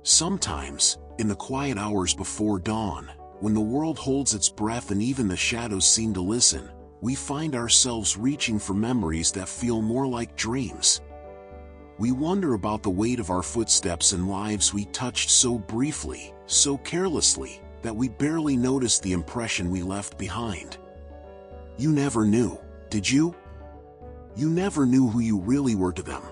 Sometimes, in the quiet hours before dawn, when the world holds its breath and even the shadows seem to listen, we find ourselves reaching for memories that feel more like dreams. We wonder about the weight of our footsteps and lives we touched so briefly, so carelessly, that we barely noticed the impression we left behind. You never knew, did you? You never knew who you really were to them.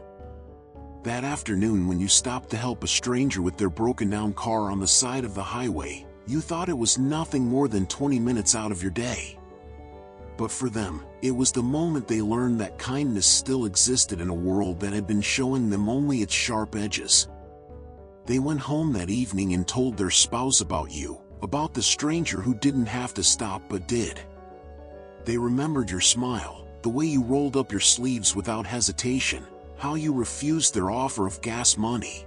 That afternoon when you stopped to help a stranger with their broken-down car on the side of the highway, you thought it was nothing more than 20 minutes out of your day. But for them, it was the moment they learned that kindness still existed in a world that had been showing them only its sharp edges. They went home that evening and told their spouse about you, about the stranger who didn't have to stop but did. They remembered your smile, the way you rolled up your sleeves without hesitation, how you refused their offer of gas money.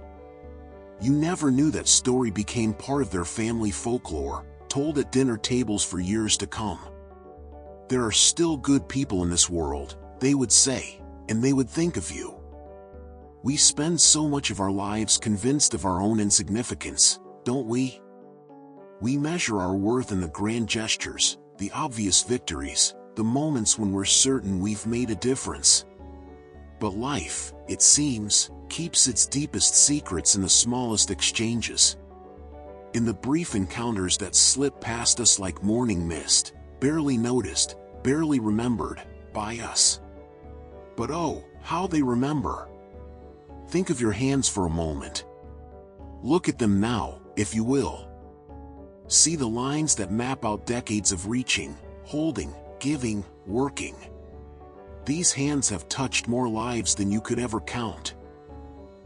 You never knew that story became part of their family folklore, told at dinner tables for years to come. There are still good people in this world, they would say, and they would think of you. We spend so much of our lives convinced of our own insignificance, don't we? We measure our worth in the grand gestures, the obvious victories, the moments when we're certain we've made a difference. But life, it seems, keeps its deepest secrets in the smallest exchanges. In the brief encounters that slip past us like morning mist, barely noticed, barely remembered, by us. But oh, how they remember! Think of your hands for a moment. Look at them now, if you will. See the lines that map out decades of reaching, holding, giving, working. These hands have touched more lives than you could ever count.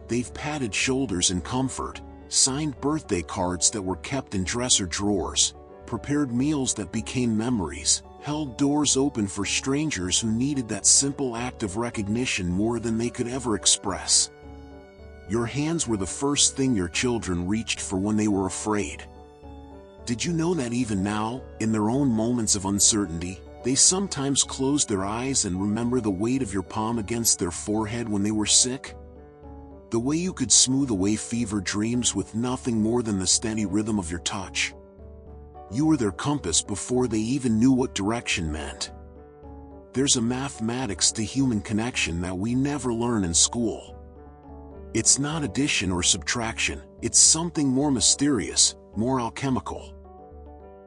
They've patted shoulders in comfort, signed birthday cards that were kept in dresser drawers, prepared meals that became memories, held doors open for strangers who needed that simple act of recognition more than they could ever express. Your hands were the first thing your children reached for when they were afraid. Did you know that even now, in their own moments of uncertainty, they sometimes close their eyes and remember the weight of your palm against their forehead when they were sick? The way you could smooth away fever dreams with nothing more than the steady rhythm of your touch. You were their compass before they even knew what direction meant. There's a mathematics to human connection that we never learn in school. It's not addition or subtraction, it's something more mysterious, more alchemical.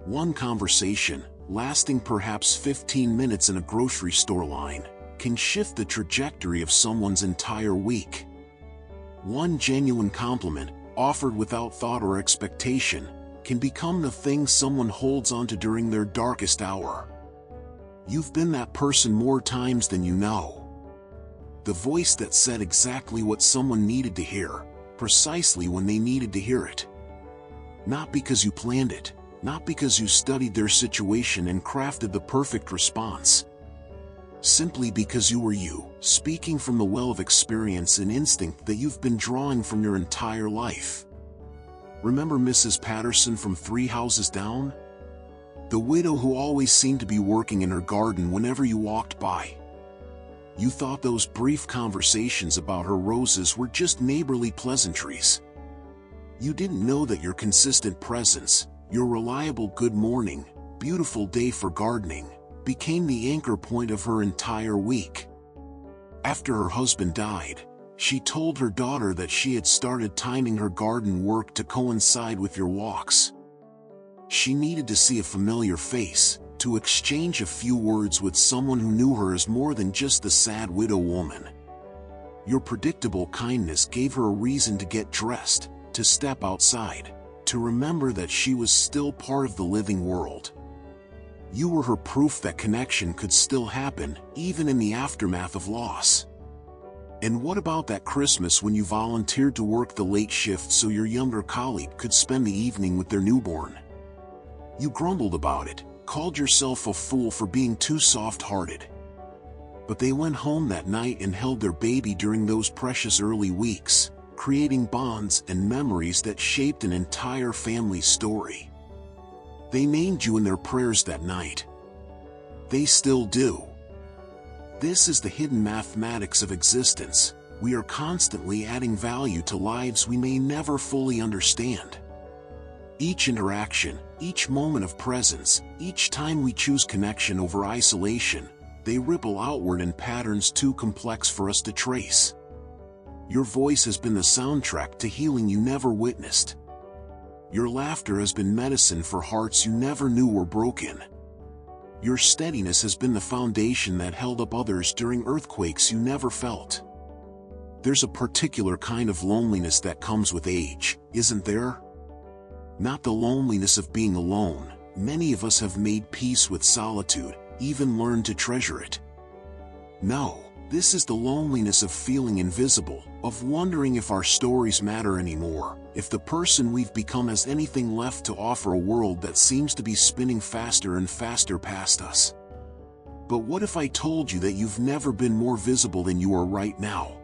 One conversation, lasting perhaps 15 minutes in a grocery store line, can shift the trajectory of someone's entire week. One genuine compliment, offered without thought or expectation, can become the thing someone holds onto during their darkest hour. You've been that person more times than you know. The voice that said exactly what someone needed to hear, precisely when they needed to hear it. Not because you planned it, not because you studied their situation and crafted the perfect response. Simply because you were you, speaking from the well of experience and instinct that you've been drawing from your entire life. Remember Mrs. Patterson from 3 Houses Down? The widow who always seemed to be working in her garden whenever you walked by. You thought those brief conversations about her roses were just neighborly pleasantries. You didn't know that your consistent presence, your reliable good morning, beautiful day for gardening, became the anchor point of her entire week. After her husband died, she told her daughter that she had started timing her garden work to coincide with your walks. She needed to see a familiar face, to exchange a few words with someone who knew her as more than just the sad widow woman. Your predictable kindness gave her a reason to get dressed, to step outside, to remember that she was still part of the living world. You were her proof that connection could still happen, even in the aftermath of loss. And what about that Christmas when you volunteered to work the late shift so your younger colleague could spend the evening with their newborn? You grumbled about it, called yourself a fool for being too soft-hearted. But they went home that night and held their baby during those precious early weeks, creating bonds and memories that shaped an entire family's story. They named you in their prayers that night. They still do. This is the hidden mathematics of existence, We are constantly adding value to lives we may never fully understand. Each interaction, each moment of presence, each time we choose connection over isolation, they ripple outward in patterns too complex for us to trace. Your voice has been the soundtrack to healing you never witnessed. Your laughter has been medicine for hearts you never knew were broken. Your steadiness has been the foundation that held up others during earthquakes you never felt. There's a particular kind of loneliness that comes with age, isn't there? Not the loneliness of being alone. Many of us have made peace with solitude, even learned to treasure it. No, this is the loneliness of feeling invisible, of wondering if our stories matter anymore, if the person we've become has anything left to offer a world that seems to be spinning faster and faster past us. But what if I told you that you've never been more visible than you are right now?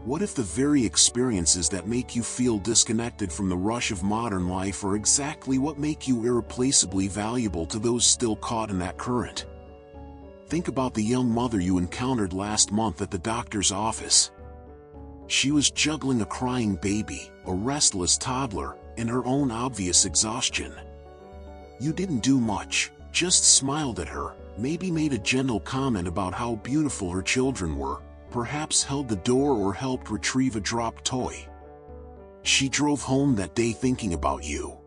What if the very experiences that make you feel disconnected from the rush of modern life are exactly what make you irreplaceably valuable to those still caught in that current? Think about the young mother you encountered last month at the doctor's office. She was juggling a crying baby, a restless toddler, and her own obvious exhaustion. You didn't do much, just smiled at her, maybe made a gentle comment about how beautiful her children were, perhaps held the door or helped retrieve a dropped toy. She drove home that day thinking about you,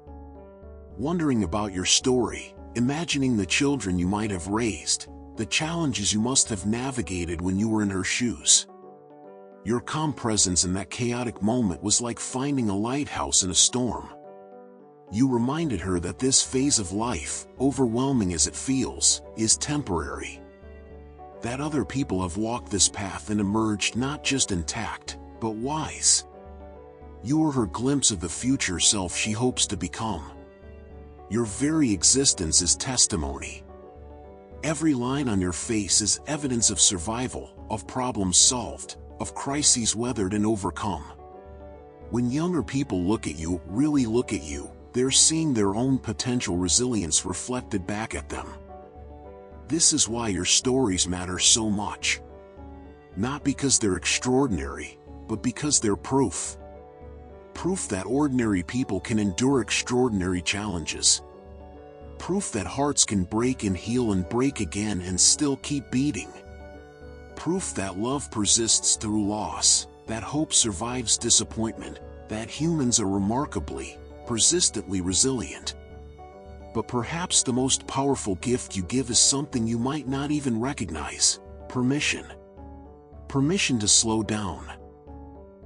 wondering about your story, imagining the children you might have raised, the challenges you must have navigated when you were in her shoes. Your calm presence in that chaotic moment was like finding a lighthouse in a storm. You reminded her that this phase of life, overwhelming as it feels, is temporary. That other people have walked this path and emerged not just intact, but wise. You were her glimpse of the future self she hopes to become. Your very existence is testimony. Every line on your face is evidence of survival, of problems solved, of crises weathered and overcome. When younger people look at you, really look at you, they're seeing their own potential resilience reflected back at them. This is why your stories matter so much. Not because they're extraordinary, but because they're proof. Proof that ordinary people can endure extraordinary challenges. Proof that hearts can break and heal and break again and still keep beating. Proof that love persists through loss, that hope survives disappointment, that humans are remarkably, persistently resilient. But perhaps the most powerful gift you give is something you might not even recognize: permission. Permission to slow down.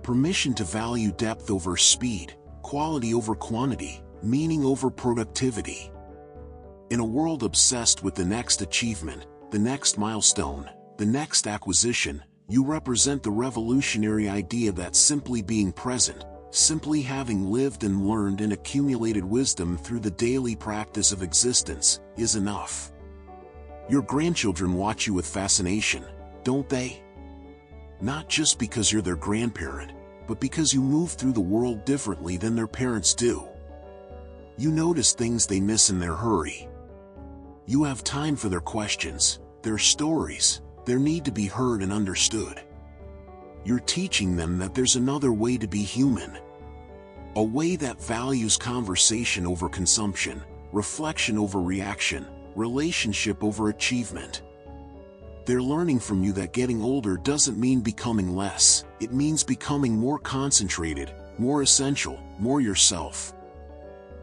Permission to value depth over speed, quality over quantity, meaning over productivity. In a world obsessed with the next achievement, the next milestone, the next acquisition, you represent the revolutionary idea that simply being present, simply having lived and learned and accumulated wisdom through the daily practice of existence, is enough. Your grandchildren watch you with fascination, don't they? Not just because you're their grandparent, but because you move through the world differently than their parents do. You notice things they miss in their hurry. You have time for their questions, their stories, their need to be heard and understood. You're teaching them that there's another way to be human. A way that values conversation over consumption, reflection over reaction, relationship over achievement. They're learning from you that getting older doesn't mean becoming less, it means becoming more concentrated, more essential, more yourself.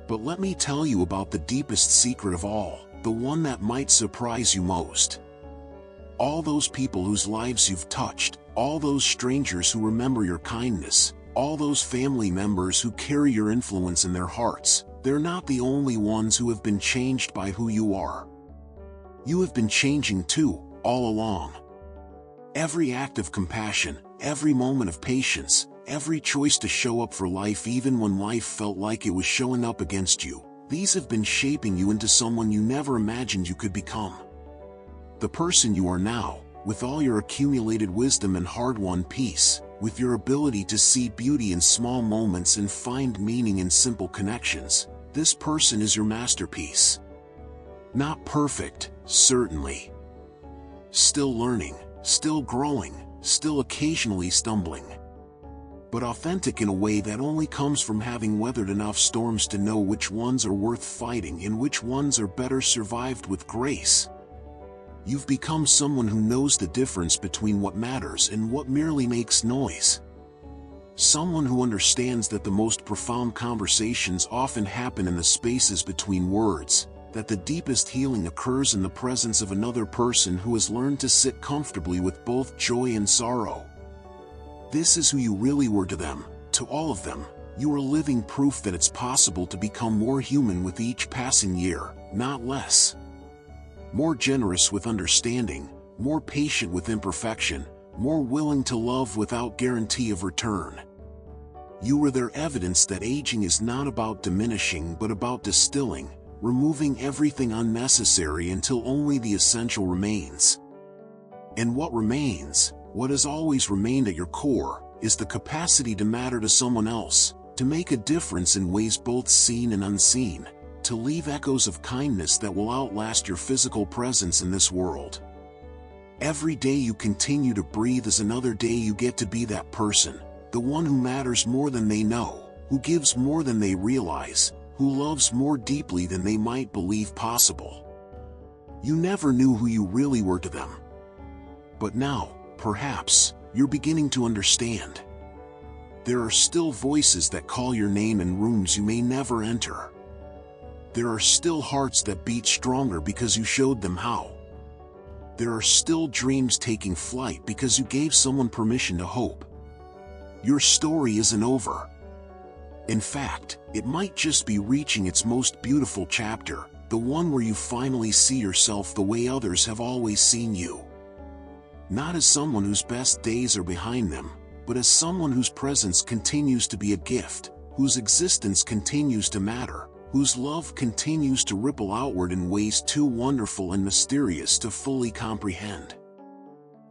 But let me tell you about the deepest secret of all, the one that might surprise you most. All those people whose lives you've touched, all those strangers who remember your kindness, all those family members who carry your influence in their hearts, they're not the only ones who have been changed by who you are. You have been changing too, all along. Every act of compassion, every moment of patience, every choice to show up for life even when life felt like it was showing up against you, these have been shaping you into someone you never imagined you could become. The person you are now, with all your accumulated wisdom and hard-won peace, with your ability to see beauty in small moments and find meaning in simple connections, this person is your masterpiece. Not perfect, certainly. Still learning, still growing, still occasionally stumbling, but authentic in a way that only comes from having weathered enough storms to know which ones are worth fighting and which ones are better survived with grace. You've become someone who knows the difference between what matters and what merely makes noise. Someone who understands that the most profound conversations often happen in the spaces between words, that the deepest healing occurs in the presence of another person who has learned to sit comfortably with both joy and sorrow. This is who you really were to them, to all of them. You are living proof that it's possible to become more human with each passing year, not less. More generous with understanding, more patient with imperfection, more willing to love without guarantee of return. You are their evidence that aging is not about diminishing but about distilling, removing everything unnecessary until only the essential remains. And what remains, what has always remained at your core, is the capacity to matter to someone else, to make a difference in ways both seen and unseen, to leave echoes of kindness that will outlast your physical presence in this world. Every day you continue to breathe is another day you get to be that person, the one who matters more than they know, who gives more than they realize, who loves more deeply than they might believe possible. You never knew who you really were to them. But now, perhaps, you're beginning to understand. There are still voices that call your name in rooms you may never enter. There are still hearts that beat stronger because you showed them how. There are still dreams taking flight because you gave someone permission to hope. Your story isn't over. In fact, it might just be reaching its most beautiful chapter, the one where you finally see yourself the way others have always seen you. Not as someone whose best days are behind them, but as someone whose presence continues to be a gift, whose existence continues to matter, whose love continues to ripple outward in ways too wonderful and mysterious to fully comprehend.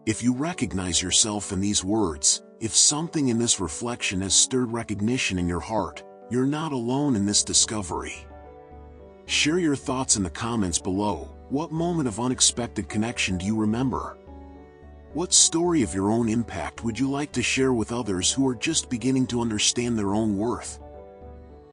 If you recognize yourself in these words, if something in this reflection has stirred recognition in your heart, you're not alone in this discovery. Share your thoughts in the comments below. What moment of unexpected connection do you remember? What story of your own impact would you like to share with others who are just beginning to understand their own worth?